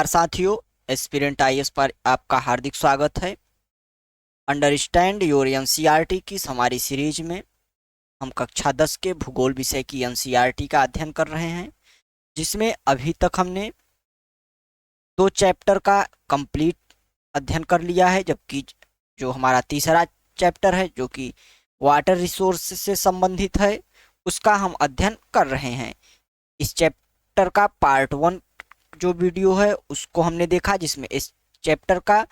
नमस्कार साथियों, aspirant IAS पर आपका हार्दिक स्वागत है। अंडरस्टैंड योर एनसीईआरटी की हमारी सीरीज में हम कक्षा 10 के भूगोल विषय की एनसीईआरटी का अध्ययन कर रहे हैं, जिसमें अभी तक हमने 2 चैप्टर का कंप्लीट अध्ययन कर लिया है, जबकि जो हमारा तीसरा चैप्टर है जो कि वाटर रिसोर्स से संबंधित है, उसका हम अध्ययन कर रहे हैं। इस चैप्टर का पार्ट 1 जो वीडियो है उसको हमने देखा, जिसमें इस चैप्टर का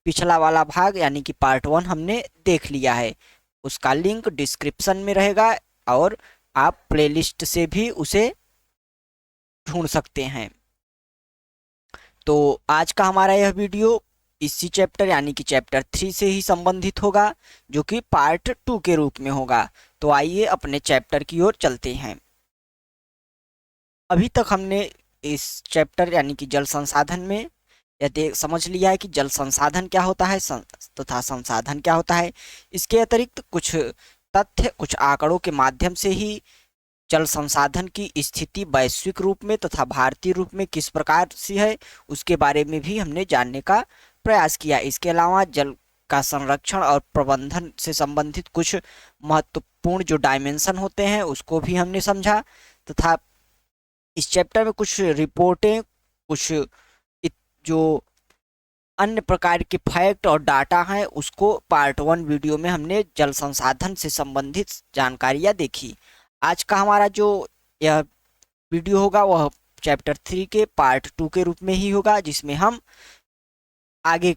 पिछला वाला भाग यानी कि पार्ट 1 हमने देख लिया है। उसका लिंक डिस्क्रिप्शन में रहेगा और आप प्लेलिस्ट से भी उसे ढूंढ सकते हैं। तो आज का हमारा यह वीडियो इसी चैप्टर यानी कि चैप्टर 3 से ही संबंधित होगा, जो कि पार्ट 2 के रूप में होगा। तो आइए अपने चैप्टर की ओर चलते हैं। अभी तक हमने इस चैप्टर यानी कि जल संसाधन में यह समझ लिया है कि जल संसाधन क्या होता है तथा संसाधन क्या होता है। इसके अतिरिक्त कुछ तथ्य, कुछ आंकड़ों के माध्यम से ही जल संसाधन की स्थिति वैश्विक रूप में तथा भारतीय रूप में किस प्रकार से है, उसके बारे में भी हमने जानने का प्रयास किया। इसके अलावा जल का संरक्षण और प्रबंधन से संबंधित कुछ महत्वपूर्ण जो डायमेंशन होते हैं उसको भी हमने समझा, तथा इस चैप्टर में कुछ रिपोर्टें, कुछ जो अन्य प्रकार के फैक्ट और डाटा हैं, उसको पार्ट 1 वीडियो में हमने जल संसाधन से संबंधित जानकारियां देखी। आज का हमारा जो यह वीडियो होगा वह चैप्टर 3 के पार्ट 2 के रूप में ही होगा, जिसमें हम आगे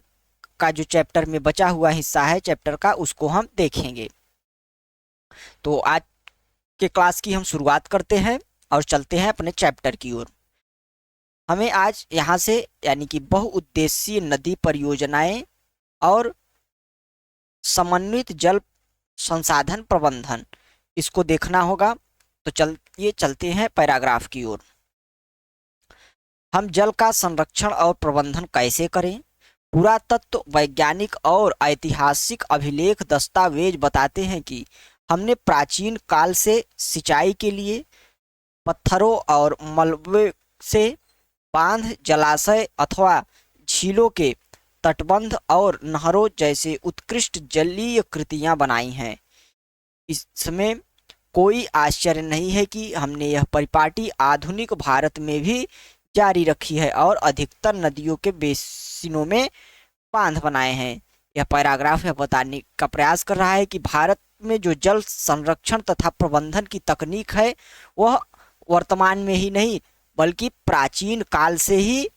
का जो चैप्टर में बचा हुआ हिस्सा है चैप्टर का उसको हम देखेंगे। तो आज के क्लास की हम शुरुआत करते हैं और चलते हैं अपने चैप्टर की ओर। हमें आज यहाँ से यानी कि बहुउद्देशीय नदी परियोजनाएं और समन्वित जल संसाधन प्रबंधन, इसको देखना होगा। तो चलते हैं पैराग्राफ की ओर। हम जल का संरक्षण और प्रबंधन कैसे करें? पुरातत्व, वैज्ञानिक और ऐतिहासिक अभिलेख दस्तावेज बताते हैं कि हमने प्राचीन काल से सिंचाई के लिए पत्थरों और मलबे से बांध, जलाशय अथवा झीलों के तटबंध और नहरों जैसे उत्कृष्ट जलीय कृतियां बनाई हैं। इसमें कोई आश्चर्य नहीं है कि हमने यह परिपाटी आधुनिक भारत में भी जारी रखी है और अधिकतर नदियों के बेसिनों में बांध बनाए हैं। यह पैराग्राफ यह बताने का प्रयास कर रहा है कि भारत में जो जल संरक्षण तथा प्रबंधन की तकनीक है वह वर्तमान में ही नहीं बल्कि प्राचीन काल से ही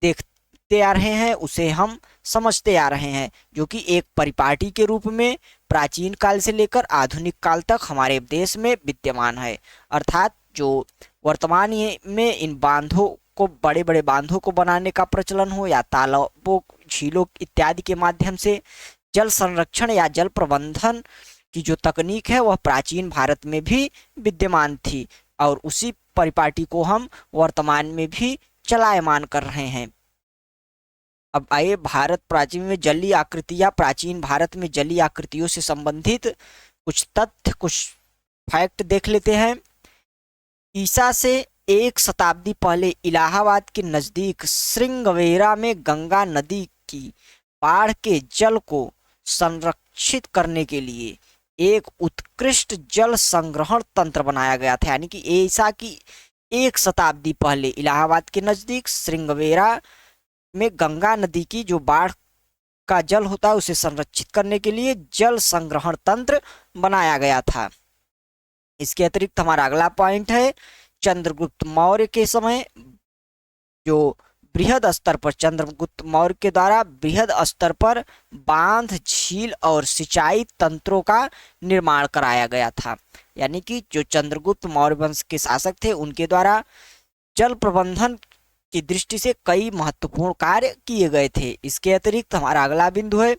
देखते आ रहे हैं, उसे हम समझते आ रहे हैं, जो कि एक परिपाटी के रूप में प्राचीन काल से लेकर आधुनिक काल तक हमारे देश में विद्यमान है। अर्थात जो वर्तमान में इन बांधों को, बड़े बड़े बांधों को बनाने का प्रचलन हो या तालाबों, झीलों इत्यादि के माध्यम से जल संरक्षण या जल प्रबंधन की जो तकनीक है वह प्राचीन भारत में भी विद्यमान थी और उसी परिपाटी को हम वर्तमान में भी चलायमान कर रहे हैं। अब आइए भारत प्राचीन में जलीय आकृतियां, प्राचीन भारत में जलीय आकृतियों से संबंधित कुछ तथ्य, कुछ फैक्ट देख लेते हैं। ईसा से 1 शताब्दी पहले इलाहाबाद के नजदीक श्रृंगवेरा में गंगा नदी की बाढ़ के जल को संरक्षित करने के लिए एक उत्कृष्ट जल संग्रहण तंत्र बनाया गया था। यानी कि ईसा की 1 शताब्दी पहले इलाहाबाद के नजदीक श्रृंगवेरा में गंगा नदी की जो बाढ़ का जल होता है उसे संरक्षित करने के लिए जल संग्रहण तंत्र बनाया गया था। इसके अतिरिक्त हमारा अगला पॉइंट है, चंद्रगुप्त मौर्य के समय जो बृहद स्तर पर, चंद्रगुप्त मौर्य के द्वारा बृहद स्तर पर बांध, झील और सिंचाई तंत्रों का निर्माण कराया गया था। यानी कि जो चंद्रगुप्त मौर्य वंश के शासक थे उनके द्वारा जल प्रबंधन की दृष्टि से कई महत्वपूर्ण कार्य किए गए थे। इसके अतिरिक्त हमारा अगला बिंदु है,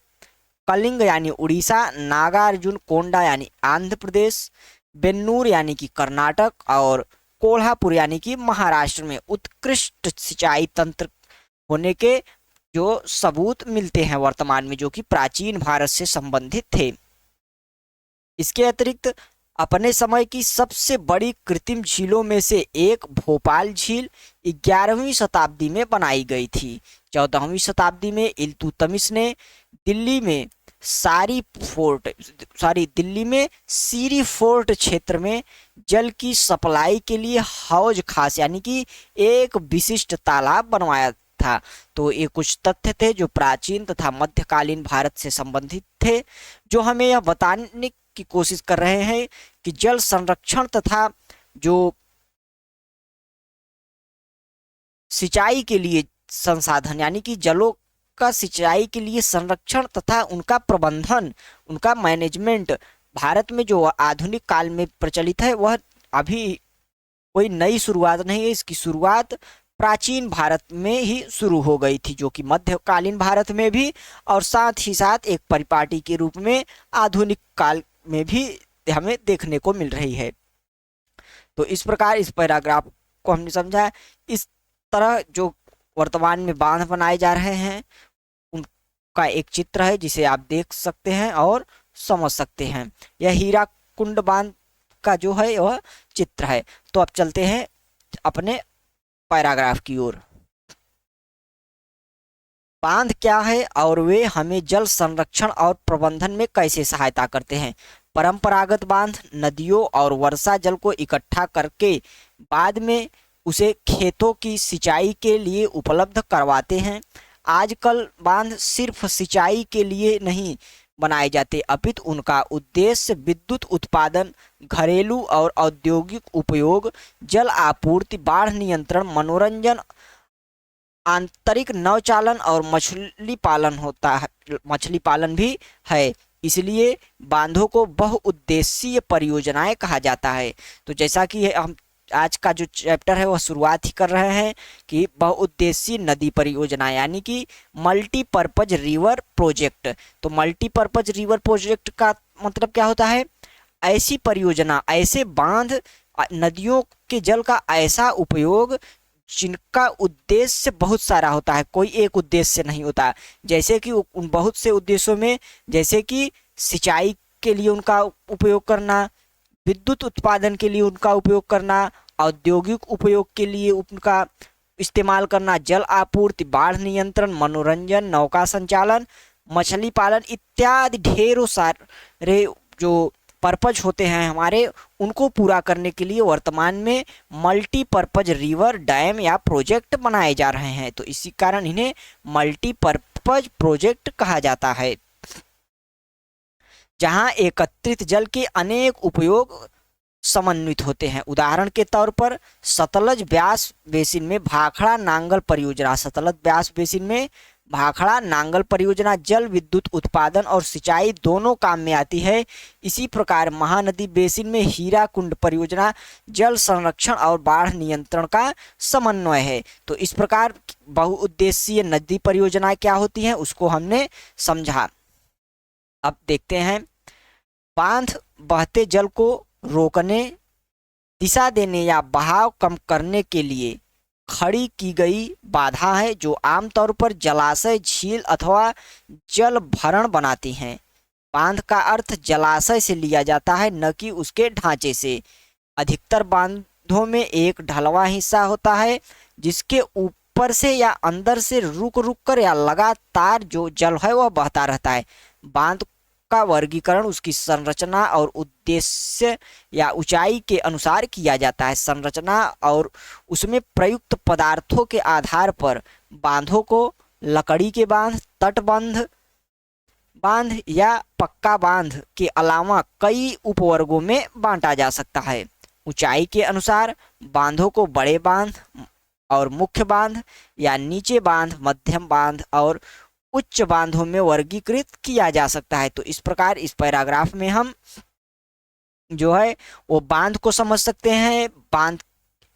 कलिंग यानी उड़ीसा, नागार्जुन कोंडा यानी आंध्र प्रदेश, बेन्नूर यानी कि कर्नाटक और कोल्हापुर यानी कि महाराष्ट्र में उत्कृष्ट सिंचाई तंत्र होने के जो सबूत मिलते हैं वर्तमान में, जो कि प्राचीन भारत से संबंधित थे। इसके अतिरिक्त अपने समय की सबसे बड़ी कृत्रिम झीलों में से एक भोपाल झील 11वीं शताब्दी में बनाई गई थी। 14वीं शताब्दी में इल्तुतमिश ने दिल्ली में दिल्ली में सीरी फोर्ट क्षेत्र में जल की सप्लाई के लिए हौज खास यानी कि एक विशिष्ट तालाब बनवाया था। तो ये कुछ तथ्य थे जो प्राचीन तथा मध्यकालीन भारत से संबंधित थे, जो हमें यह बताने की कोशिश कर रहे हैं कि जल संरक्षण तथा जो सिंचाई के लिए संसाधन यानी कि जलों का सिंचाई के लिए संरक्षण तथा उनका प्रबंधन, उनका मैनेजमेंट भारत में जो आधुनिक काल में प्रचलित है वह अभी कोई नई शुरुआत नहीं है। इसकी शुरुआत प्राचीन भारत में ही शुरू हो गई थी, जो कि मध्यकालीन भारत में भी और साथ ही साथ एक परिपाटी के रूप में आधुनिक काल में भी हमें देखने को मिल रही है। तो इस प्रकार इस पैराग्राफ को हमने समझा। इस तरह जो वर्तमान में बांध बनाए जा रहे हैं उनका एक चित्र है जिसे आप देख सकते हैं और समझ सकते हैं। यह हीरा कुंड बांध का जो है वह चित्र है। तो अब चलते हैं अपने पैराग्राफ की ओर। बांध क्या है और वे हमें जल संरक्षण और प्रबंधन में कैसे सहायता करते हैं। परंपरागत बांध नदियों और वर्षा जल को इकट्ठा करके बाद में उसे खेतों की सिंचाई के लिए उपलब्ध करवाते हैं। आजकल बांध सिर्फ सिंचाई के लिए नहीं बनाए जाते, अपितु उनका उद्देश्य विद्युत उत्पादन, घरेलू और औद्योगिक उपयोग, जल आपूर्ति, बाढ़ नियंत्रण, मनोरंजन, आंतरिक नौचालन और मछली पालन भी है। इसलिए बांधों को बहुउद्देशीय परियोजनाएं कहा जाता है। तो जैसा कि हम आज का जो चैप्टर है वह शुरुआत ही कर रहे हैं कि बहुउद्देशीय नदी परियोजना यानी कि मल्टीपर्पज रिवर प्रोजेक्ट। तो मल्टीपर्पज रिवर प्रोजेक्ट का मतलब क्या होता है? ऐसी परियोजना, ऐसे बांध, नदियों के जल का ऐसा उपयोग जिनका उद्देश्य बहुत सारा होता है, कोई एक उद्देश्य नहीं होता। जैसे कि उन बहुत से उद्देश्यों में जैसे कि सिंचाई के लिए उनका उपयोग करना, विद्युत उत्पादन के लिए उनका उपयोग करना, औद्योगिक उपयोग के लिए उनका इस्तेमाल करना, जल आपूर्ति, बाढ़ नियंत्रण, मनोरंजन, नौका संचालन, मछली पालन इत्यादि ढेरों सारे जो पर्पज होते हैं हमारे, उनको पूरा करने के लिए वर्तमान में मल्टीपर्पज रिवर, डैम या प्रोजेक्ट बनाए जा रहे हैं। तो इसी कारण इन्हें मल्टीपर्पज प्रोजेक्ट कहा जाता है, जहां एकत्रित जल के अनेक उपयोग समन्वित होते हैं। उदाहरण के तौर पर सतलज ब्यास बेसिन में भाखड़ा नांगल परियोजना, सतलज ब्यास बेसिन में भाखड़ा नांगल परियोजना जल विद्युत उत्पादन और सिंचाई दोनों काम में आती है। इसी प्रकार महानदी बेसिन में हीरा कुंड परियोजना जल संरक्षण और बाढ़ नियंत्रण का समन्वय है। तो इस प्रकार बहुउद्देशीय नदी परियोजना क्या होती हैं उसको हमने समझा। अब देखते हैं, बांध बहते जल को रोकने, दिशा देने या बहाव कम करने के लिए खड़ी की गई बाधा है, जो आमतौर पर जलाशय, झील अथवा जल भरण बनाती हैं। बांध का अर्थ जलाशय से लिया जाता है, न कि उसके ढांचे से। अधिकतर बांधों में एक ढलवा हिस्सा होता है जिसके ऊपर से या अंदर से रुक रुक कर या लगातार जो जल है वह बहता रहता है। बांध का वर्गीकरण उसकी संरचना और उद्देश्य या ऊंचाई के अनुसार किया जाता है। संरचना और उसमें प्रयुक्त पदार्थों के आधार पर बांधों को लकड़ी के बांध, तटबंध बांध या पक्का बांध के अलावा कई उपवर्गों में बांटा जा सकता है। ऊंचाई के अनुसार बांधों को बड़े बांध और मुख्य बांध या नीचे बांध, मध्यम बांध और उच्च बांधों में वर्गीकृत किया जा सकता है। तो इस प्रकार इस पैराग्राफ में हम जो है वो बांध को समझ सकते हैं, बांध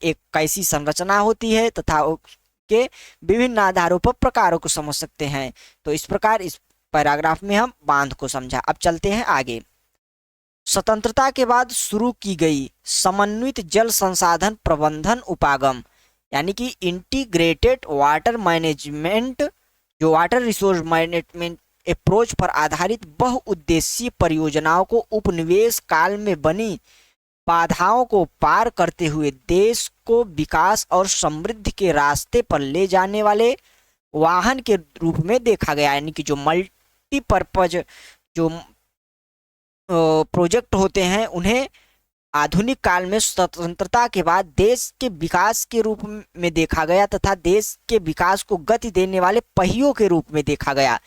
एक कैसी संरचना होती है तथा उसके विभिन्न आधारों पर प्रकारों को समझ सकते हैं। तो इस प्रकार इस पैराग्राफ में हम बांध को समझा। अब चलते हैं आगे। स्वतंत्रता के बाद शुरू की गई समन्वित जल संसाधन प्रबंधन उपागम यानी कि इंटीग्रेटेड वाटर मैनेजमेंट, जो वाटर रिसोर्स मैनेजमेंट अप्रोच पर आधारित बहुउद्देशीय परियोजनाओं को उपनिवेश काल में बनी बाधाओं को पार करते हुए देश को विकास और समृद्धि के रास्ते पर ले जाने वाले वाहन के रूप में देखा गया। यानी कि जो मल्टीपर्पज जो प्रोजेक्ट होते हैं उन्हें आधुनिक काल में स्वतंत्रता के बाद देश के विकास के रूप में देखा गया तथा देश के विकास को गति देने वाले पहियों के रूप में देखा गया।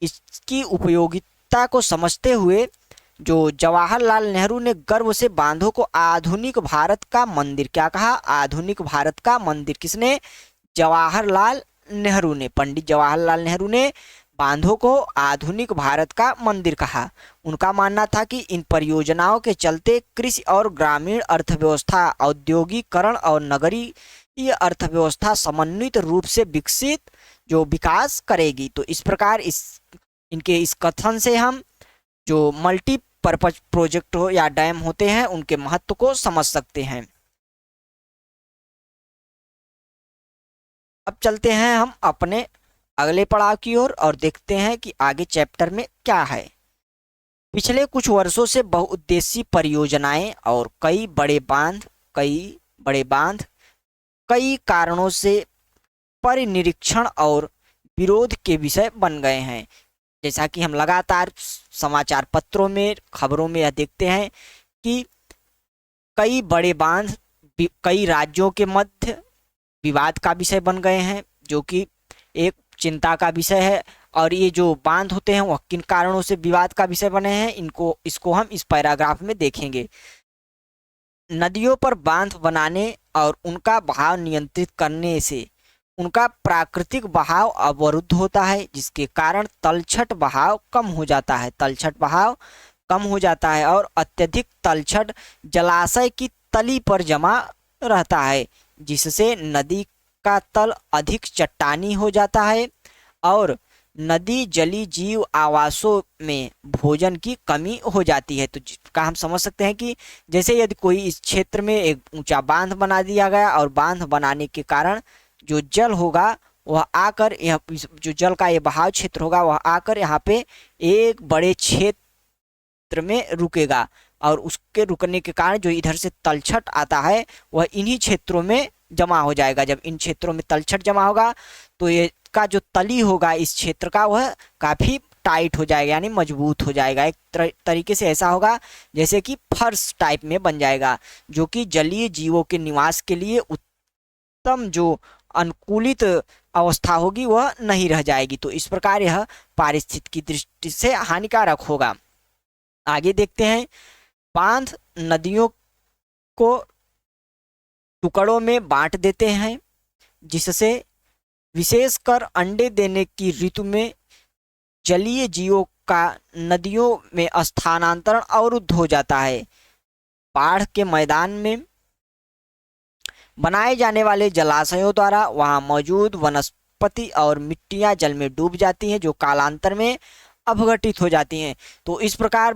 इसकी उपयोगिता को समझते हुए जो जवाहरलाल नेहरू ने गर्व से बांधों को आधुनिक भारत का मंदिर, क्या कहा? आधुनिक भारत का मंदिर। किसने? जवाहरलाल नेहरू ने। पंडित जवाहरलाल नेहरू ने बांधों को आधुनिक भारत का मंदिर कहा। उनका मानना था कि इन परियोजनाओं के चलते कृषि और ग्रामीण अर्थव्यवस्था, औद्योगिकरण और नगरीय अर्थव्यवस्था समन्वित रूप से विकसित जो विकास करेगी। तो इस प्रकार इनके इस कथन से हम जो मल्टीपर्पज प्रोजेक्ट हो या डैम होते हैं उनके महत्व को समझ सकते हैं। अब चलते हैं हम अपने अगले पड़ाव की ओर और देखते हैं कि आगे चैप्टर में क्या है। पिछले कुछ वर्षों से बहुउद्देशीय परियोजनाएं और कई बड़े बांध कई कारणों से परिनिरीक्षण और विरोध के विषय बन गए हैं। जैसा कि हम लगातार समाचार पत्रों में, खबरों में यह देखते हैं कि कई बड़े बांध कई राज्यों के मध्य विवाद का विषय बन गए हैं, जो कि एक चिंता का विषय है। और ये जो बांध होते हैं वह किन कारणों से विवाद का विषय बने हैं, इसको हम इस पैराग्राफ में देखेंगे। नदियों पर बांध बनाने और उनका बहाव नियंत्रित करने से उनका प्राकृतिक बहाव अवरुद्ध होता है, जिसके कारण तलछट बहाव कम हो जाता है और अत्यधिक तलछट जलाशय की तली पर जमा रहता है, जिससे नदी का तल अधिक चट्टानी हो जाता है और नदी जलीय जीव आवासों में भोजन की कमी हो जाती है। तो जिसका हम समझ सकते हैं कि जैसे यदि कोई इस क्षेत्र में एक ऊंचा बांध बना दिया गया और बांध बनाने के कारण जो जल होगा वह आकर जो जल का ये बहाव क्षेत्र होगा वह आकर यहाँ पे एक बड़े क्षेत्र में रुकेगा और उसके रुकने के कारण जो इधर से तलछट आता है वह इन्हीं क्षेत्रों में जमा हो जाएगा। जब इन क्षेत्रों में तलछट जमा होगा तो ये का जो तली होगा इस क्षेत्र का वह काफी टाइट हो जाएगा, यानी मजबूत हो जाएगा। एक तरीके से ऐसा होगा जैसे कि फर्श टाइप में बन जाएगा, जो कि जलीय जीवों के निवास के लिए उत्तम जो अनुकूलित अवस्था होगी वह नहीं रह जाएगी। तो इस प्रकार यह पारिस्थितिकी की दृष्टि से हानिकारक होगा। आगे देखते हैं। बांध नदियों को टुकड़ों में बांट देते हैं, जिससे विशेषकर अंडे देने की ऋतु में जलीय जीवों का नदियों में स्थानांतरण अवरुद्ध हो जाता है। बाढ़ के मैदान में बनाए जाने वाले जलाशयों द्वारा वहां मौजूद वनस्पति और मिट्टियां जल में डूब जाती हैं, जो कालांतर में अपघटित हो जाती हैं। तो इस प्रकार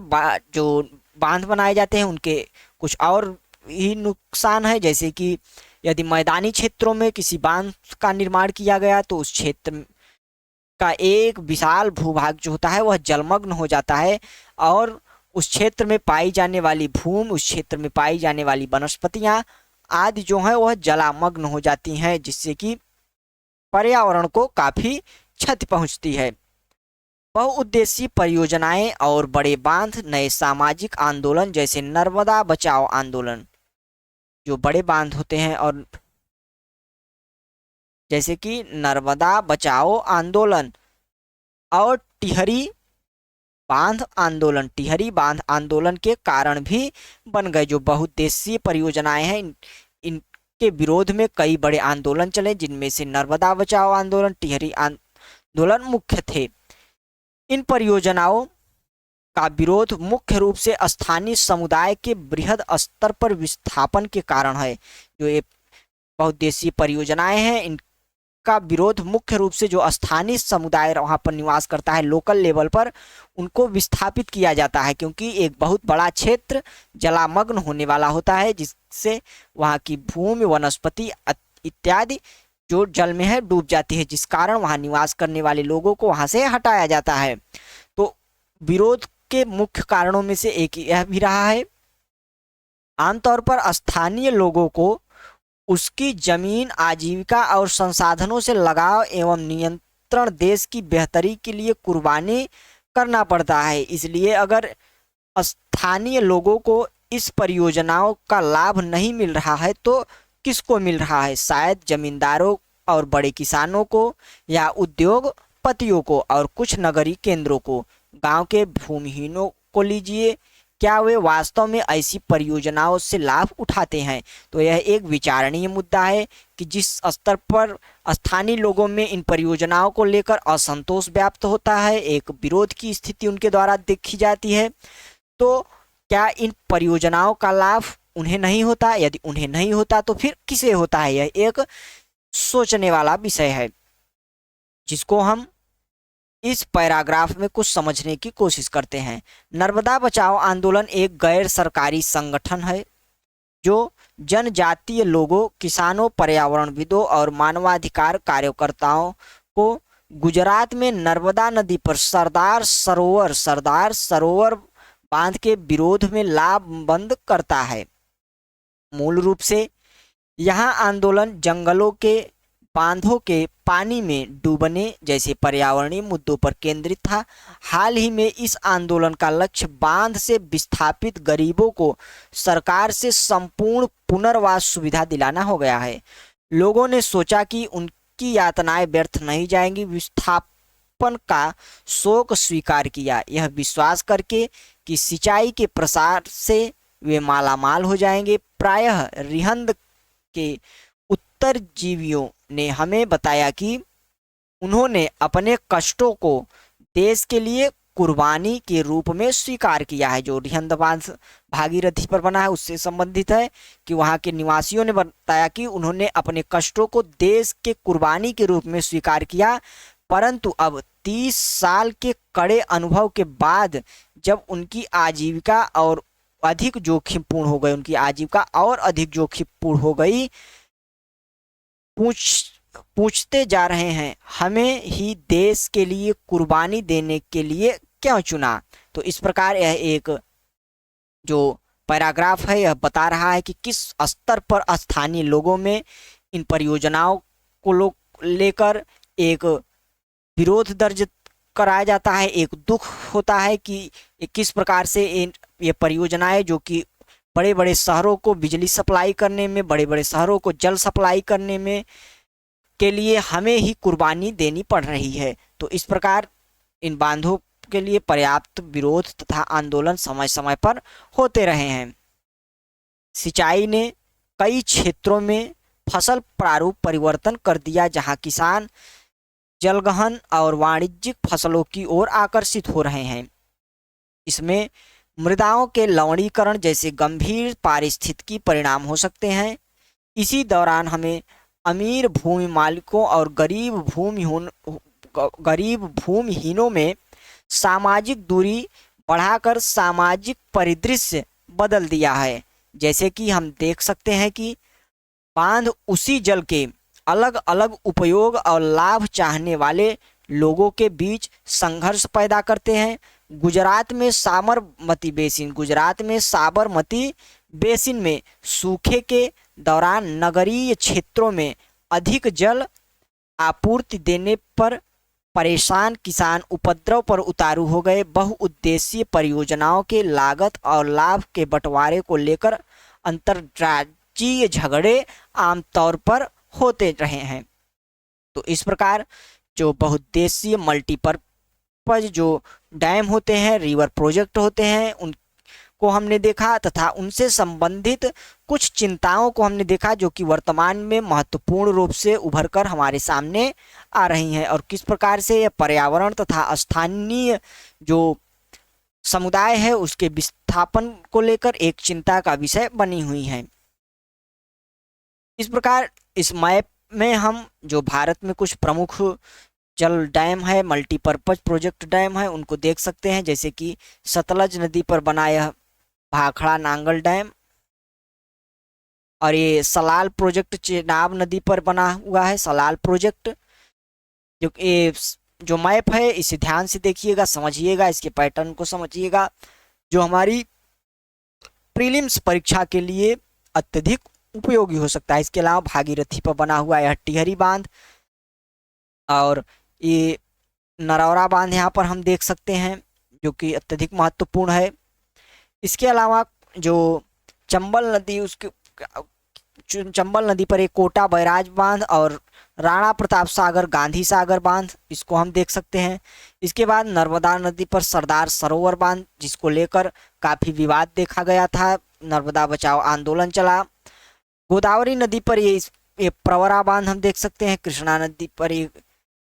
जो बांध बनाए जाते हैं उनके कुछ और ही नुकसान है, जैसे कि यदि मैदानी क्षेत्रों में किसी बांध का निर्माण किया गया तो उस क्षेत्र का एक विशाल भूभाग जो होता है वह जलमग्न हो जाता है और उस क्षेत्र में पाई जाने वाली भूमि, उस क्षेत्र में पाई जाने वाली वनस्पतियां आदि जो है वह जलामग्न हो जाती हैं, जिससे कि पर्यावरण को काफी क्षति पहुंचती है। बहुउद्देशीय परियोजनाएं और बड़े बांध नए सामाजिक आंदोलन जैसे नर्मदा बचाओ आंदोलन, जो बड़े बांध होते हैं और जैसे कि नर्मदा बचाओ आंदोलन और टिहरी बांध आंदोलन के कारण भी बन गए। जो बहुउद्देशीय परियोजनाएं हैं इनके विरोध में कई बड़े आंदोलन चले, जिनमें से नर्मदा बचाओ आंदोलन, टिहरी आंदोलन मुख्य थे। इन परियोजनाओं का विरोध मुख्य रूप से स्थानीय समुदाय के बृहद स्तर पर विस्थापन के कारण है। जो ये बहुउद्देशीय परियोजनाएं हैं इनका विरोध मुख्य रूप से जो स्थानीय समुदाय वहां पर निवास करता है लोकल लेवल पर, उनको विस्थापित किया जाता है, क्योंकि एक बहुत बड़ा क्षेत्र जलामग्न होने वाला होता है, जिससे वहां की भूमि, वनस्पति इत्यादि जो जल में है डूब जाती है, जिस कारण वहां निवास करने वाले लोगों को वहां से हटाया जाता है। विरोध के मुख्य कारणों में से एक यह भी रहा है। आमतौर पर स्थानीय लोगों को उसकी जमीन, आजीविका और संसाधनों से लगाव एवं नियंत्रण देश की बेहतरी के लिए कुर्बानी करना पड़ता है। इसलिए अगर स्थानीय लोगों को इस परियोजनाओं का लाभ नहीं मिल रहा है तो किसको मिल रहा है? शायद जमींदारों और बड़े किसानों को, या उद्योगपतियों को, और कुछ नगरीय केंद्रों को। गांव के भूमिहीनों को लीजिए, क्या वे वास्तव में ऐसी परियोजनाओं से लाभ उठाते हैं? तो यह एक विचारणीय मुद्दा है कि जिस स्तर पर स्थानीय लोगों में इन परियोजनाओं को लेकर असंतोष व्याप्त होता है, एक विरोध की स्थिति उनके द्वारा देखी जाती है, तो क्या इन परियोजनाओं का लाभ उन्हें नहीं होता? यदि उन्हें नहीं होता तो फिर किसे होता है? यह एक सोचने वाला विषय है, जिसको हम इस पैराग्राफ में कुछ समझने की कोशिश करते हैं। नर्मदा बचाओ आंदोलन एक गैर सरकारी संगठन है जो जनजातीय लोगों, किसानों, पर्यावरणविदों और मानवाधिकार कार्यकर्ताओं को गुजरात में नर्मदा नदी पर सरदार सरोवर बांध के विरोध में लामबंद करता है। मूल रूप से यह आंदोलन जंगलों के बांधों के पानी में डूबने जैसे पर्यावरणीय मुद्दों पर केंद्रित था। हाल ही में इस आंदोलन का लक्ष्य बांध से विस्थापित गरीबों को सरकार से संपूर्ण पुनर्वास सुविधा दिलाना हो गया है। लोगों ने सोचा कि उनकी यातनाएं व्यर्थ नहीं जाएंगी। विस्थापन का शोक स्वीकार किया, यह विश्वास करके कि सिंचाई के प्रसार से वे मालामाल हो जाएंगे। प्रायः रिहंद के उत्तरजीवियों ने हमें बताया कि उन्होंने अपने कष्टों को देश के लिए कुर्बानी के रूप में स्वीकार किया है। जो रिहंद बांध भागीरथी पर बना है उससे संबंधित है कि वहां के निवासियों ने बताया कि उन्होंने अपने कष्टों को देश के कुर्बानी के रूप में स्वीकार किया। परंतु अब 30 साल के कड़े अनुभव के बाद जब उनकी आजीविका और अधिक जोखिमपूर्ण हो गई, उनकी आजीविका और अधिक जोखिमपूर्ण हो गई, पूछते जा रहे हैं, हमें ही देश के लिए कुर्बानी देने के लिए क्यों चुना? तो इस प्रकार यह एक जो पैराग्राफ है यह बता रहा है कि किस स्तर पर स्थानीय लोगों में इन परियोजनाओं को लेकर एक विरोध दर्ज कराया जाता है, एक दुख होता है कि किस प्रकार से ये परियोजनाएं जो कि बड़े बड़े शहरों को बिजली सप्लाई करने में, बड़े बड़े शहरों को जल सप्लाई करने में के लिए हमें ही कुर्बानी देनी पड़ रही है। तो इस प्रकार इन बांधों के लिए पर्याप्त विरोध तथा आंदोलन समय समय पर होते रहे हैं। सिंचाई ने कई क्षेत्रों में फसल प्रारूप परिवर्तन कर दिया, जहां किसान जलगहन और वाणिज्यिक फसलों की ओर आकर्षित हो रहे हैं। इसमें मृदाओं के लवणीकरण जैसे गंभीर पारिस्थितिकी परिणाम हो सकते हैं। इसी दौरान हमें अमीर भूमि मालिकों और गरीब भूमिहीनों में सामाजिक दूरी बढ़ाकर सामाजिक परिदृश्य बदल दिया है। जैसे कि हम देख सकते हैं कि बांध उसी जल के अलग अलग उपयोग और लाभ चाहने वाले लोगों के बीच संघर्ष पैदा करते हैं। गुजरात में साबरमती बेसिन में सूखे के दौरान नगरीय क्षेत्रों में अधिक जल आपूर्ति देने पर परेशान किसान उपद्रव पर उतारू हो गए। बहुउद्देशीय परियोजनाओं के लागत और लाभ के बंटवारे को लेकर अंतर्राज्यीय झगड़े आमतौर पर होते रहे हैं। तो इस प्रकार जो बहुउद्देशीय मल्टीपर्पज जो डैम होते हैं, रिवर प्रोजेक्ट होते हैं, उनको हमने देखा तथा उनसे संबंधित कुछ चिंताओं को हमने देखा जो कि वर्तमान में महत्वपूर्ण रूप से उभर कर हमारे सामने आ रही हैं और किस प्रकार से यह पर्यावरण तथा स्थानीय जो समुदाय है उसके विस्थापन को लेकर एक चिंता का विषय बनी हुई है। इस प्रकार इस मैप में हम जो भारत में कुछ प्रमुख जल डैम है, मल्टीपर्पज प्रोजेक्ट डैम है, उनको देख सकते हैं। जैसे कि सतलज नदी पर बना यह भाखड़ा नांगल डैम, और ये सलाल प्रोजेक्ट चेनाब नदी पर बना हुआ है, सलाल प्रोजेक्ट, जो ये जो मैप है इसे ध्यान से देखिएगा, समझिएगा, इसके पैटर्न को समझिएगा, जो हमारी प्रीलिम्स परीक्षा के लिए अत्यधिक उपयोगी हो सकता है। इसके अलावा भागीरथी पर बना हुआ यह टिहरी बांध और ये नरौरा बांध यहाँ पर हम देख सकते हैं, जो कि अत्यधिक महत्वपूर्ण है। इसके अलावा जो चंबल नदी, उसके चंबल नदी पर एक कोटा बैराज बांध और राणा प्रताप सागर गांधी सागर बांध, इसको हम देख सकते हैं। इसके बाद नर्मदा नदी पर सरदार सरोवर बांध, जिसको लेकर काफ़ी विवाद देखा गया था, नर्मदा बचाओ आंदोलन चला। गोदावरी नदी पर ये प्रवरा बांध हम देख सकते हैं। कृष्णा नदी पर ये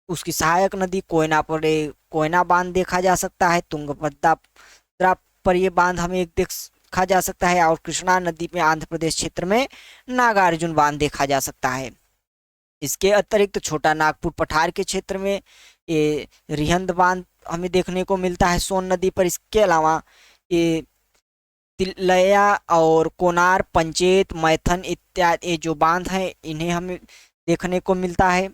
उसकी सहायक नदी कोयना पर कोयना बांध देखा जा सकता है। तुंगभद्रा पर ये बांध हमें देखा जा सकता है और कृष्णा नदी में आंध्र प्रदेश क्षेत्र में नागार्जुन बांध देखा जा सकता है। इसके अतिरिक्त छोटा नागपुर पठार के क्षेत्र में ये रिहंद बांध हमें देखने को मिलता है सोन नदी पर। इसके अलावा ये तिलैया और कोनार, पंचेत, मैथन इत्यादि ये जो बांध हैं इन्हें हमें देखने को मिलता है।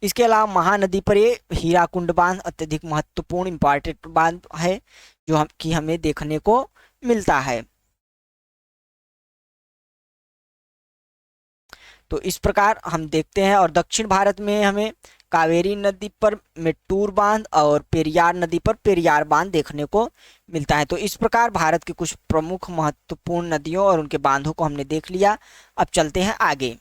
इसके अलावा महानदी पर ये हीराकुंड बांध अत्यधिक महत्वपूर्ण इंपॉर्टेंट बांध है, जो कि हमें देखने को मिलता है। तो इस प्रकार हम देखते हैं। और दक्षिण भारत में हमें कावेरी नदी पर मेट्टूर बांध और पेरियार नदी पर पेरियार बांध देखने को मिलता है। तो इस प्रकार भारत की कुछ प्रमुख महत्वपूर्ण नदियों और उनके बांधों को हमने देख लिया। अब चलते हैं आगे।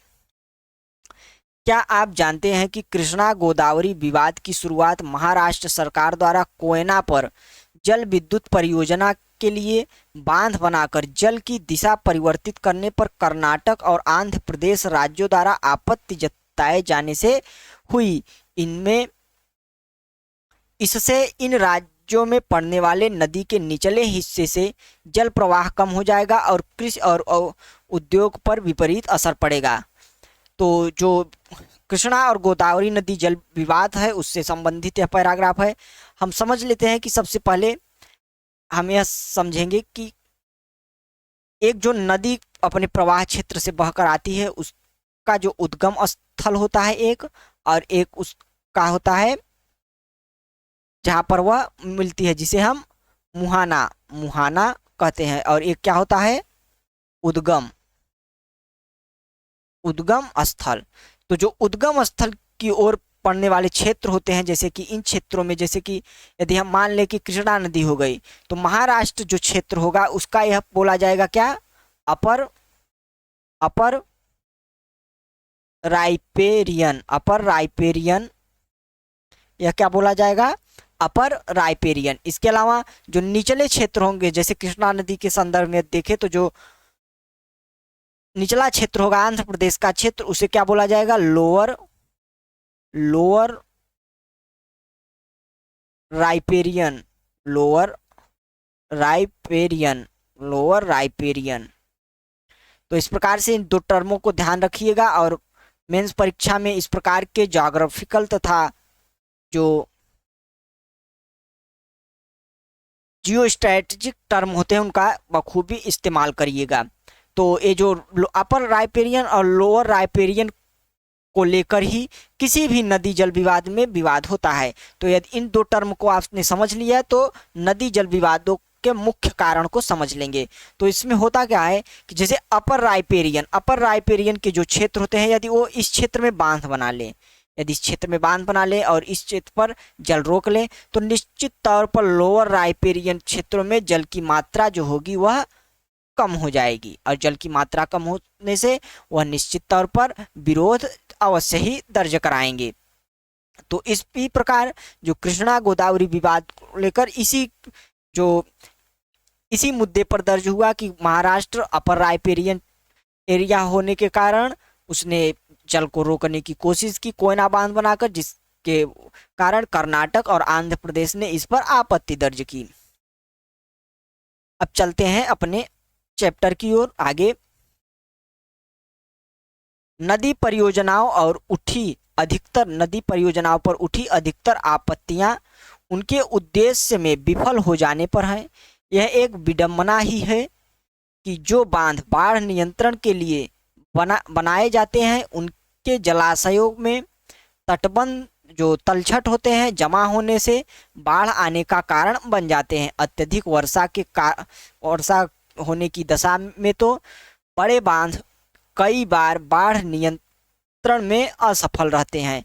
क्या आप जानते हैं कि कृष्णा गोदावरी विवाद की शुरुआत महाराष्ट्र सरकार द्वारा कोयना पर जल विद्युत परियोजना के लिए बांध बनाकर जल की दिशा परिवर्तित करने पर कर्नाटक और आंध्र प्रदेश राज्यों द्वारा आपत्ति जताए जाने से हुई। इससे इन राज्यों में पड़ने वाले नदी के निचले हिस्से से जल प्रवाह कम हो जाएगा और कृषि और उद्योग पर विपरीत असर पड़ेगा। तो जो कृष्णा और गोदावरी नदी जल विवाद है उससे संबंधित यह पैराग्राफ है। हम समझ लेते हैं कि सबसे पहले हम यह समझेंगे कि एक जो नदी अपने प्रवाह क्षेत्र से बहकर आती है उसका जो उद्गम स्थल होता है एक, और एक उसका होता है जहाँ पर वह मिलती है, जिसे हम मुहाना कहते हैं, और एक क्या होता है उद्गम स्थल। तो जो उद्गम स्थल की ओर पड़ने वाले क्षेत्र होते हैं, जैसे कि इन क्षेत्रों में, जैसे कि यदि हम मान लें कि कृष्णा नदी हो गई, तो महाराष्ट्र जो क्षेत्र होगा उसका यह बोला जाएगा क्या, अपर राइपेरियन, यह क्या बोला जाएगा, अपर राइपेरियन। इसके अलावा जो निचले क्षेत्र होंगे, जैसे कृष्णा नदी के संदर्भ में देखें तो जो निचला क्षेत्र होगा आंध्र प्रदेश का क्षेत्र, उसे क्या बोला जाएगा, लोअर राइपेरियन। तो इस प्रकार से इन दो टर्मों को ध्यान रखिएगा। और मेंस परीक्षा में इस प्रकार के ज्योग्राफिकल तथा जो जियो स्ट्रेटेजिक टर्म होते हैं उनका बखूबी इस्तेमाल करिएगा। तो ये जो अपर राइपेरियन और लोअर राइपेरियन को लेकर ही किसी भी नदी जल विवाद में विवाद होता है। तो यदि इन दो टर्म को आपने समझ लिया तो नदी जल विवादों के मुख्य कारण को समझ लेंगे। तो इसमें होता क्या है कि जैसे अपर राइपेरियन के जो क्षेत्र होते हैं, यदि वो इस क्षेत्र में बांध बना लें, यदि इस क्षेत्र में बांध बना ले और इस क्षेत्र पर जल रोक ले, तो निश्चित तौर पर लोअर राइपेरियन क्षेत्रों में जल की मात्रा जो होगी वह कम हो जाएगी, और जल की मात्रा कम होने से वह निश्चित तौर पर विरोध अवश्य ही दर्ज कराएंगे। तो इस प्रकार जो कृष्णा गोदावरी विवाद को लेकर इसी मुद्दे पर दर्ज हुआ कि महाराष्ट्र अपर राइपेरियन एरिया होने के कारण उसने जल को रोकने की कोशिश की कोयना बांध बनाकर, जिसके कारण कर्नाटक और आंध्र प्रदेश ने इस पर आपत्ति दर्ज की। अब चलते हैं अपने चैप्टर की ओर आगे। नदी परियोजनाओं पर उठी अधिकतर आपत्तियां उनके उद्देश्य में विफल हो जाने पर हैं। यह एक विडंबना ही है कि जो बांध बाढ़ नियंत्रण के लिए बनाए जाते हैं उनके जलाशयों में तटबंध जो तलछट होते हैं जमा होने से बाढ़ आने का कारण बन जाते हैं। अत्यधिक वर्षा होने की दशा में तो बड़े बांध कई बार बाढ़ नियंत्रण में असफल रहते हैं।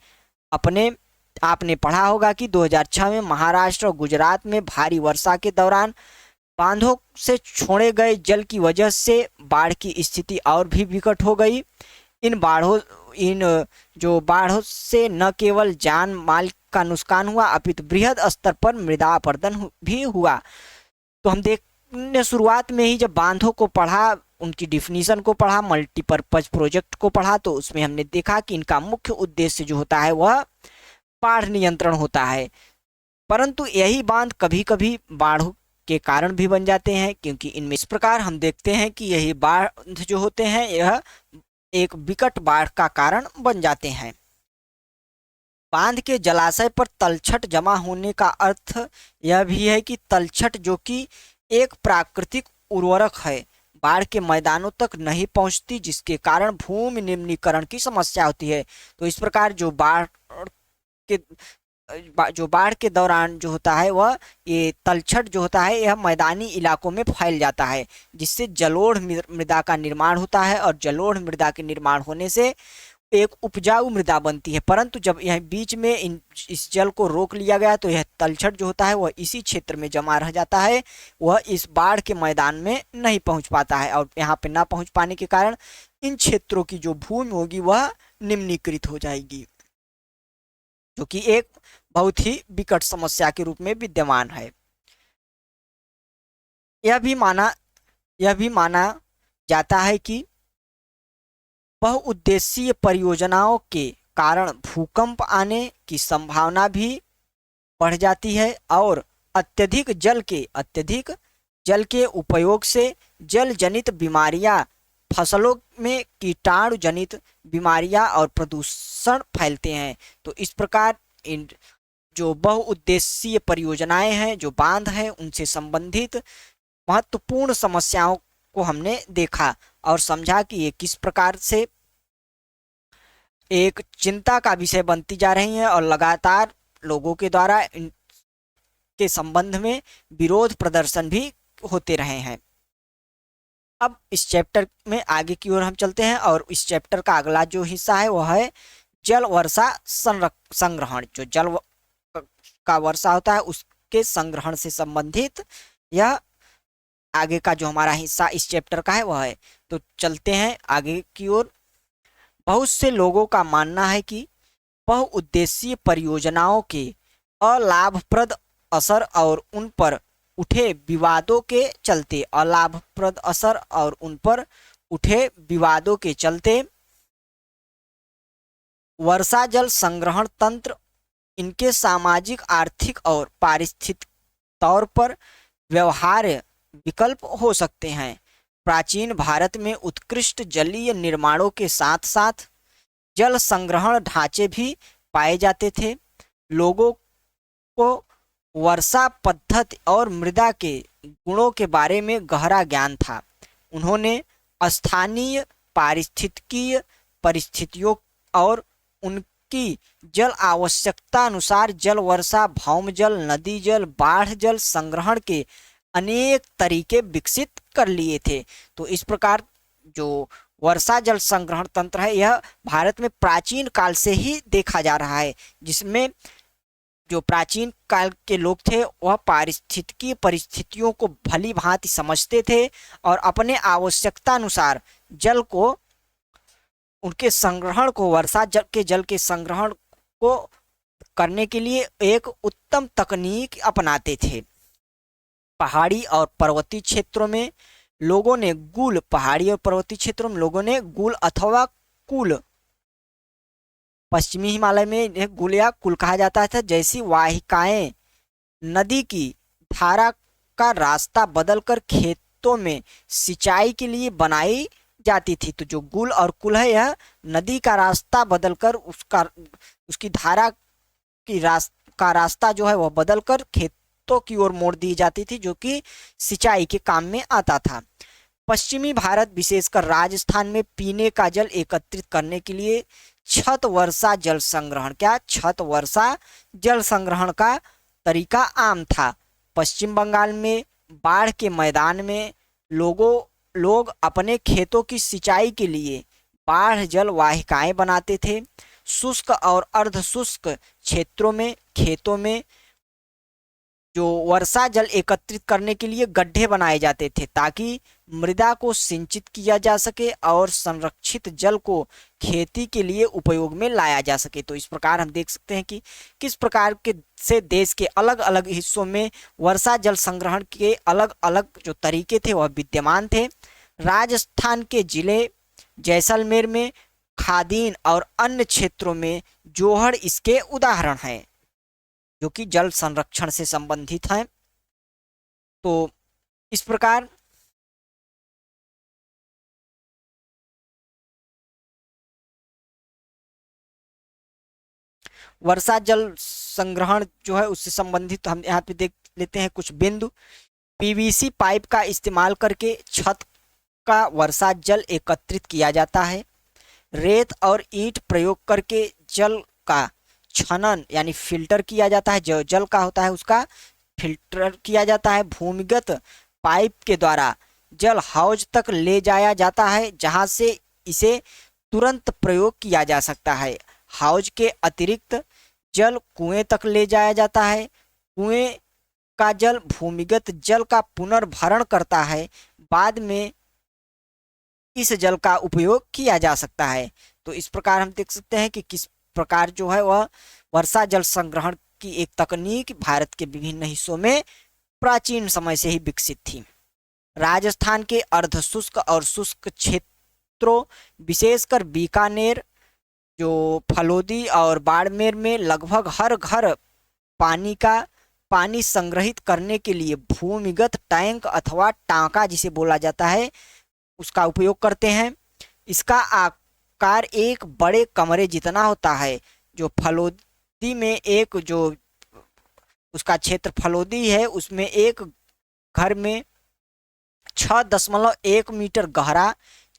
आपने पढ़ा होगा कि 2006 में महाराष्ट्र और गुजरात में भारी वर्षा के दौरान बांधों से छोड़े गए जल की वजह से बाढ़ की स्थिति और भी विकट हो गई। इन जो बाढ़ों से न केवल जान माल का नुकसान हुआ अपितु बृहद स्तर पर मृदा अपरदन भी हुआ। तो हम देखने शुरुआत में ही जब बांधों को पढ़ा, उनकी डिफिनीशन को पढ़ा, मल्टीपर्पज प्रोजेक्ट को पढ़ा, तो उसमें हमने देखा कि इनका मुख्य उद्देश्य जो होता है वह बाढ़ नियंत्रण होता है। परंतु यही बांध कभी कभी बाढ़ के कारण भी बन जाते हैं, क्योंकि इनमें इस प्रकार हम देखते हैं कि यही बांध जो होते हैं यह एक विकट बाढ़ का कारण बन जाते हैं। बांध के जलाशय पर तलछट जमा होने का अर्थ यह भी है कि तलछट जो कि एक प्राकृतिक उर्वरक है बाढ़ के मैदानों तक नहीं पहुंचती, जिसके कारण भूमि निम्नीकरण की समस्या होती है। तो इस प्रकार जो बाढ़ के दौरान जो होता है वह ये तलछट जो होता है यह मैदानी इलाकों में फैल जाता है, जिससे जलोढ़ मृदा का निर्माण होता है और जलोढ़ मृदा के निर्माण होने से एक उपजाऊ मृदा बनती है। परंतु जब यह बीच में इस जल को रोक लिया गया तो यह तलछट जो होता है वह इसी क्षेत्र में जमा रह जाता है, वह इस बाढ़ के मैदान में नहीं पहुंच पाता है और यहाँ पे ना पहुंच पाने के कारण इन क्षेत्रों की जो भूमि होगी वह निम्नीकृत हो जाएगी, जो कि एक बहुत ही विकट समस्या के रूप में विद्यमान है। यह भी माना जाता है कि बहुउद्देशीय परियोजनाओं के कारण भूकंप आने की संभावना भी बढ़ जाती है और अत्यधिक जल के उपयोग से जल जनित बीमारियां, फसलों में कीटाणु जनित बीमारियां और प्रदूषण फैलते हैं। तो इस प्रकार इन जो बहुउद्देशीय परियोजनाएं हैं, जो बांध हैं, उनसे संबंधित महत्वपूर्ण समस्याओं को हमने देखा और समझा कि ये किस प्रकार से एक चिंता का विषय बनती जा रही हैं और लगातार लोगों के द्वारा इनके संबंध में विरोध प्रदर्शन भी होते रहे हैं। अब इस चैप्टर में आगे की ओर हम चलते हैं और इस चैप्टर का अगला जो हिस्सा है वह है जल वर्षा संग्रहण। जो जल का वर्षा होता है उसके संग्रहण से संबंधित यह आगे का जो हमारा हिस्सा इस चैप्टर का है वह है। तो चलते हैं आगे की ओर। बहुत से लोगों का मानना है कि बहुउद्देशीय परियोजनाओं के अलाभप्रद असर और उन पर उठे विवादों के चलते वर्षा जल संग्रहण तंत्र इनके सामाजिक, आर्थिक और पारिस्थितिक तौर पर व्यवहार्य विकल्प हो सकते हैं। प्राचीन भारत में उत्कृष्ट जलीय निर्माणों के साथ साथ जल संग्रहण ढांचे भी पाए जाते थे। लोगों को वर्षा पद्धति और मृदा के गुणों के बारे में गहरा ज्ञान था। उन्होंने स्थानीय पारिस्थितिकीय परिस्थितियों और उनकी जल आवश्यकता अनुसार जल वर्षा, भौम जल, नदी जल, बाढ़ जल संग्रहण के अनेक तरीके विकसित कर लिए थे। तो इस प्रकार जो वर्षा जल संग्रहण तंत्र है यह भारत में प्राचीन काल से ही देखा जा रहा है, जिसमें जो प्राचीन काल के लोग थे वह पारिस्थितिकीय परिस्थितियों को भली भांति समझते थे और अपने आवश्यकता अनुसार जल को उनके संग्रहण को वर्षा जल के संग्रहण को करने के लिए एक उत्तम तकनीक अपनाते थे। पहाड़ी और पर्वतीय क्षेत्रों में लोगों ने गुल अथवा कुल, पश्चिमी हिमालय में इन्हें गुल या कुल कहा जाता था, जैसी वाहिकाएं नदी की धारा का रास्ता बदलकर खेतों में सिंचाई के लिए बनाई जाती थी। तो जो गुल और कुल है यह नदी का रास्ता बदलकर उसकी धारा का रास्ता जो है वह बदलकर खेतों की ओर मोड़ दी जाती थी, जो कि सिंचाई के काम में आता था। पश्चिमी भारत विशेषकर राजस्थान में पीने का जल एकत्रित करने के लिए छत वर्षा जल संग्रहण, क्या छत वर्षा जल संग्रहण का तरीका आम था। पश्चिम बंगाल में बाढ़ के मैदान में लोग अपने खेतों की सिंचाई के लिए बाढ़ जल वाहिकाएं बनाते थे। शुष्क और अर्ध शुष्क क्षेत्रों में खेतों में जो वर्षा जल एकत्रित करने के लिए गड्ढे बनाए जाते थे ताकि मृदा को सिंचित किया जा सके और संरक्षित जल को खेती के लिए उपयोग में लाया जा सके। तो इस प्रकार हम देख सकते हैं कि किस प्रकार के से देश के अलग अलग हिस्सों में वर्षा जल संग्रहण के अलग अलग जो तरीके थे वह विद्यमान थे। राजस्थान के जिले जैसलमेर में खादीन और अन्य क्षेत्रों में जोहड़ इसके उदाहरण हैं जो कि जल संरक्षण से संबंधित हैं। तो इस प्रकार वर्षा जल संग्रहण जो है उससे संबंधित हम यहाँ पे देख लेते हैं कुछ बिंदु। पीवीसी पाइप का इस्तेमाल करके छत का वर्षा जल एकत्रित किया जाता है। रेत और ईंट प्रयोग करके जल का छनन यानी फिल्टर किया जाता है, जो जल का होता है उसका फिल्टर किया जाता है। भूमिगत पाइप के द्वारा जल हौज तक ले जाया जाता है जहां से इसे तुरंत प्रयोग किया जा सकता है। हौज के अतिरिक्त जल कुएं तक ले जाया जाता है। कुएं का जल भूमिगत जल का पुनर्भरण करता है, बाद में इस जल का उपयोग किया जा सकता है। तो इस प्रकार हम देख सकते हैं कि किस प्रकार जो है वह वर्षा जल संग्रहण की एक तकनीक भारत के विभिन्न हिस्सों में प्राचीन समय से ही विकसित थी। राजस्थान के अर्धशुष्क और शुष्क क्षेत्रों विशेषकर बीकानेर, जो फलोदी और बाड़मेर में लगभग हर घर पानी संग्रहित करने के लिए भूमिगत टैंक अथवा टांका जिसे बोला जाता है उसका उपयोग करते हैं। इसका आकार एक बड़े कमरे जितना होता है। जो फलोदी में एक जो उसका क्षेत्र फलोदी है उसमें एक घर में 6.1 मीटर गहरा,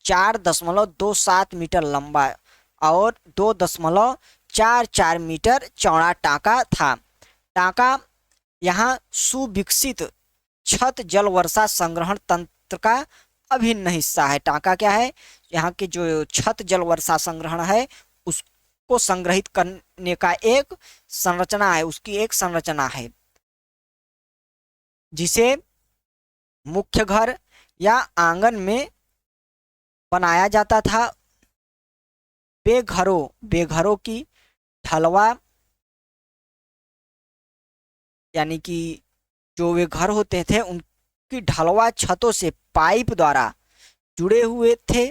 4.27 मीटर लंबा और 2.44 मीटर चौड़ा टांका था। टांका यहाँ सुविकसित छत जल वर्षा संग्रहण तंत्र का अभिन्न हिस्सा है। टांका क्या है? यहाँ के जो छत जल वर्षा संग्रहण है उसको संग्रहित करने का एक संरचना है, उसकी एक संरचना है जिसे मुख्य घर या आंगन में बनाया जाता था। बेघरों की ढलवा यानी कि जो वे घर होते थे उनकी ढलवा छतों से पाइप द्वारा जुड़े हुए थे।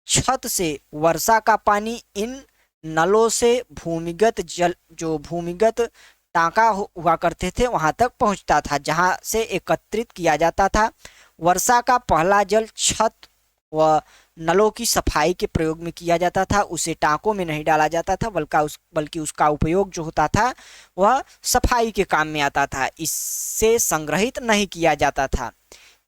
छत से वर्षा का पानी इन नलों से भूमिगत टांका हुआ करते थे वहां तक पहुंचता था जहां से एकत्रित किया जाता था। वर्षा का पहला जल छत व नलों की सफाई के प्रयोग में किया जाता था, उसे टांकों में नहीं डाला जाता था बल्कि उसका उपयोग जो होता था वह सफाई के काम में आता था, इससे संग्रहित नहीं किया जाता था।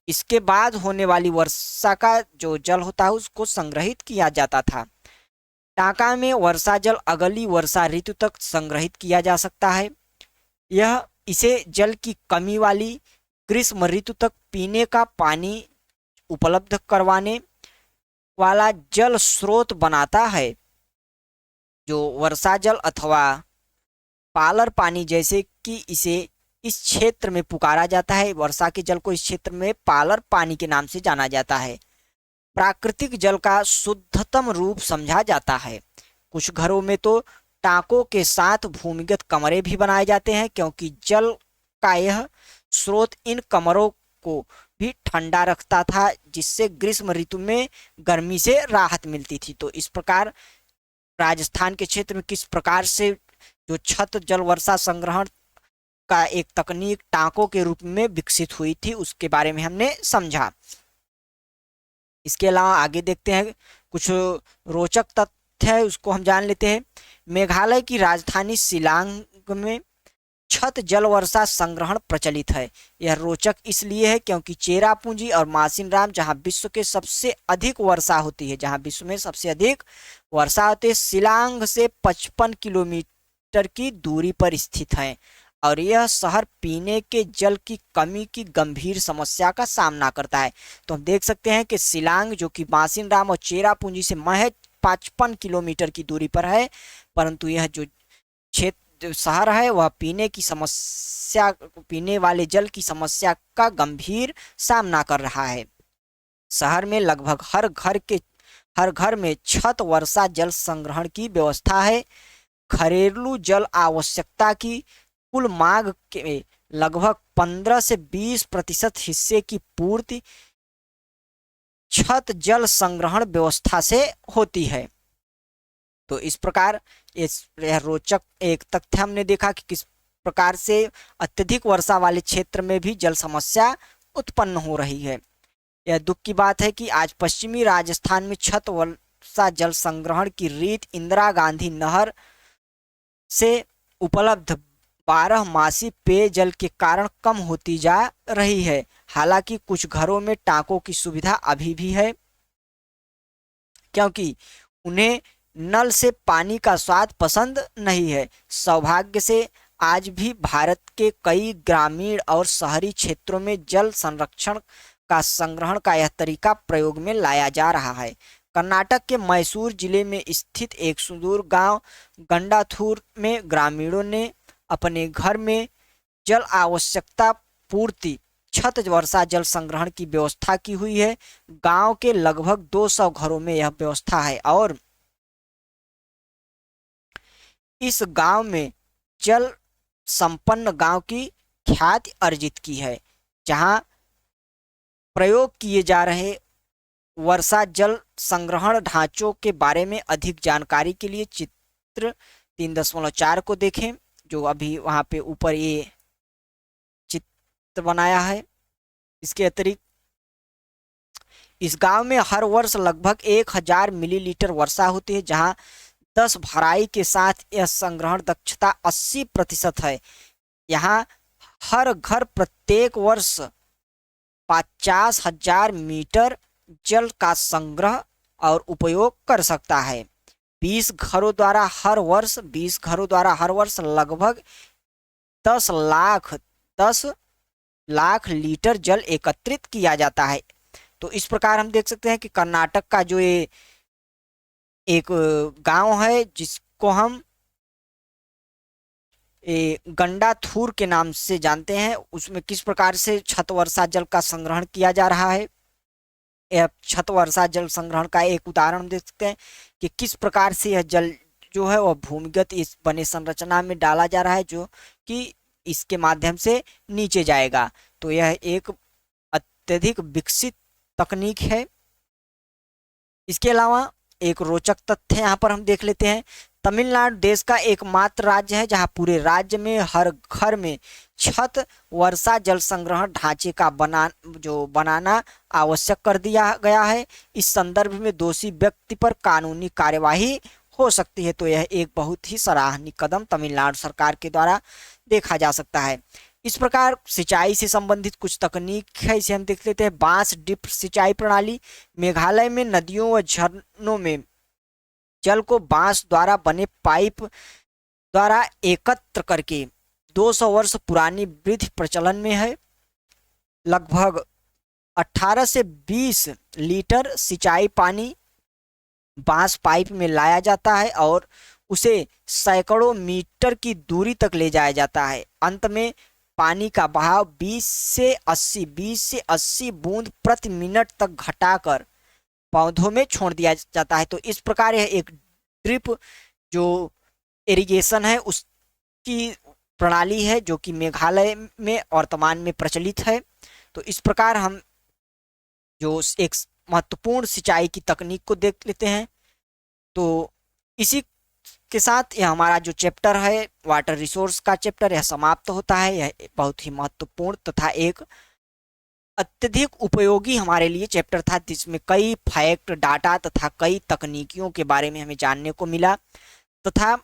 इसके बाद होने वाली वर्षा का जो जल होता है उसको संग्रहित किया जाता था। टांका में वर्षा जल अगली वर्षा ऋतु तक संग्रहित किया जा सकता है। इसे जल की कमी वाली ग्रीष्म ऋतु तक पीने का पानी उपलब्ध करवाने वाला जल स्रोत बनाता है। जो वर्षा जल अथवा पालर पानी जैसे कि इसे इस क्षेत्र में पुकारा जाता है, वर्षा के जल को इस क्षेत्र में पालर पानी के नाम से जाना जाता है। प्राकृतिक जल का शुद्धतम रूप समझा जाता है। कुछ घरों में तो टांकों के साथ भूमिगत कमरे भी बनाए जाते हैं क्योंकि जल का यह स्रोत इन कमरों को भी ठंडा रखता था जिससे ग्रीष्म ऋतु में गर्मी से राहत मिलती थी। तो इस प्रकार राजस्थान के क्षेत्र में किस प्रकार से जो छत जल वर्षा संग्रहण का एक तकनीक टांकों के रूप में विकसित हुई थी उसके बारे में हमने समझा। इसके अलावा आगे देखते हैं कुछ रोचक तथ्य है उसको हम जान लेते हैं। मेघालय की राजधानी शिलांग में छत जल वर्षा संग्रहण प्रचलित है। यह रोचक इसलिए है क्योंकि चेरापूंजी और मासिनराम जहां विश्व के सबसे अधिक वर्षा होती है, जहां विश्व में सबसे अधिक वर्षा होती है, शिलांग से 55 किलोमीटर की दूरी पर स्थित है और यह शहर पीने के जल की कमी की गंभीर समस्या का सामना करता है। तो हम देख सकते हैं कि शिलांग जो कि मासिनराम और चेरापूंजी से महज 55 किलोमीटर की दूरी पर है, परंतु यह जो क्षेत्र शहर है वह पीने वाले जल की समस्या का गंभीर सामना कर रहा है। शहर में लगभग हर घर में छत वर्षा जल संग्रहण की व्यवस्था है। घरेलू जल आवश्यकता की कुल मांग के लगभग 15 से 20% हिस्से की पूर्ति छत जल संग्रहण व्यवस्था से होती है। तो इस प्रकार यह रोचक एक तथ्य हमने देखा कि किस प्रकार से अत्यधिक वर्षा वाले क्षेत्र में भी जल समस्या उत्पन्न हो रही है। यह दुख की बात है कि आज पश्चिमी राजस्थान में छत वर्षा जल संग्रहण की रीत इंदिरा गांधी नहर से उपलब्ध 12 मासी पेयजल के कारण कम होती जा रही है। हालांकि कुछ घरों में टांकों की सुविधा अभी भी है, क्योंकि उन्हें नल से पानी का स्वाद पसंद नहीं है। सौभाग्य से आज भी भारत के कई ग्रामीण और शहरी क्षेत्रों में जल संरक्षण का संग्रहण का यह तरीका प्रयोग में लाया जा रहा है। कर्नाटक के मैसूर जिले में स्थित एक सुदूर गांव गंडाथूर में ग्रामीणों ने अपने घर में जल आवश्यकता पूर्ति छत वर्षा जल संग्रहण की व्यवस्था की हुई है। गांव के लगभग 200 घरों में यह व्यवस्था है और इस गांव में जल संपन्न गांव की ख्याति अर्जित की है। जहां प्रयोग किए जा रहे वर्षा जल संग्रहण ढांचों के बारे में अधिक जानकारी के लिए चित्र 3.4 को देखें, जो अभी वहां पे ऊपर ये चित्र बनाया है। इसके अतिरिक्त इस गांव में हर वर्ष लगभग 1000 मिलीलीटर वर्षा होती है, जहां 10 भराई के साथ यह संग्रहण दक्षता 80% है। यहाँ हर घर प्रत्येक वर्ष 50,000 मीटर जल का संग्रह और उपयोग कर सकता है। 20 घरों द्वारा हर वर्ष लगभग 10 लाख लीटर जल एकत्रित किया जाता है। तो इस प्रकार हम देख सकते हैं कि कर्नाटक का जो ये एक गांव है जिसको हम गंडाथूर के नाम से जानते हैं, उसमें किस प्रकार से छत वर्षा जल का संग्रहण किया जा रहा है। यह छत वर्षा जल संग्रहण का एक उदाहरण देख सकते हैं कि किस प्रकार से यह जल जो है वह भूमिगत इस बने संरचना में डाला जा रहा है, जो कि इसके माध्यम से नीचे जाएगा। तो यह एक अत्यधिक विकसित तकनीक है। इसके अलावा एक रोचक तथ्य यहाँ पर हम देख लेते हैं। तमिलनाडु देश का एकमात्र राज्य है जहाँ पूरे राज्य में हर घर में छत वर्षा जल संग्रहण ढांचे का बनाना आवश्यक कर दिया गया है। इस संदर्भ में दोषी व्यक्ति पर कानूनी कार्यवाही हो सकती है। तो यह एक बहुत ही सराहनीय कदम तमिलनाडु सरकार के द्वारा देखा जा सकता है। इस प्रकार सिंचाई से संबंधित कुछ तकनीक है, इसे हम देख लेते हैं। बांस ड्रिप सिंचाई प्रणाली। मेघालय में नदियों व झरनों में जल को बांस द्वारा बने पाइप द्वारा एकत्र करके 200 वर्ष पुरानी विधि प्रचलन में है। लगभग 18 से 20 लीटर सिंचाई पानी बांस पाइप में लाया जाता है और उसे सैकड़ों मीटर की दूरी तक ले जाया जाता है। अंत में पानी का बहाव 20 से 80 बूंद प्रति मिनट तक घटाकर पौधों में छोड़ दिया जाता है। तो इस प्रकार यह एक ड्रिप जो इरिगेशन है उसकी प्रणाली है जो कि मेघालय में वर्तमान में प्रचलित है। तो इस प्रकार हम जो एक महत्वपूर्ण सिंचाई की तकनीक को देख लेते हैं। तो इसी के साथ यह हमारा जो चैप्टर है वाटर रिसोर्स का चैप्टर यह समाप्त होता है। यह बहुत ही महत्वपूर्ण तथा एक अत्यधिक उपयोगी हमारे लिए चैप्टर था, जिसमें कई फैक्ट डाटा तथा कई तकनीकियों के बारे में हमें जानने को मिला तथा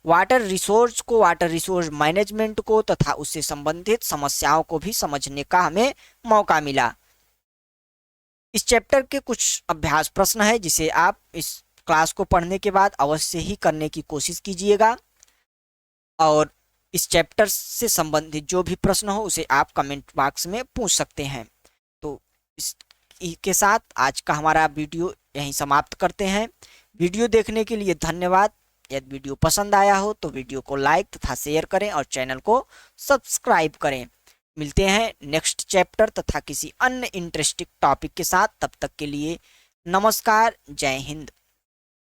वाटर रिसोर्स मैनेजमेंट को तथा उससे संबंधित समस्याओं को भी समझने का हमें मौका मिला। इस चैप्टर के कुछ अभ्यास प्रश्न है जिसे आप इस क्लास को पढ़ने के बाद अवश्य ही करने की कोशिश कीजिएगा, और इस चैप्टर से संबंधित जो भी प्रश्न हो उसे आप कमेंट बॉक्स में पूछ सकते हैं। तो इसके साथ आज का हमारा वीडियो यहीं समाप्त करते हैं। वीडियो देखने के लिए धन्यवाद। यदि वीडियो पसंद आया हो तो वीडियो को लाइक तथा शेयर करें और चैनल को सब्सक्राइब करें। मिलते हैं नेक्स्ट चैप्टर तथा किसी अन्य इंटरेस्टिंग टॉपिक के साथ। तब तक के लिए नमस्कार, जय हिंद।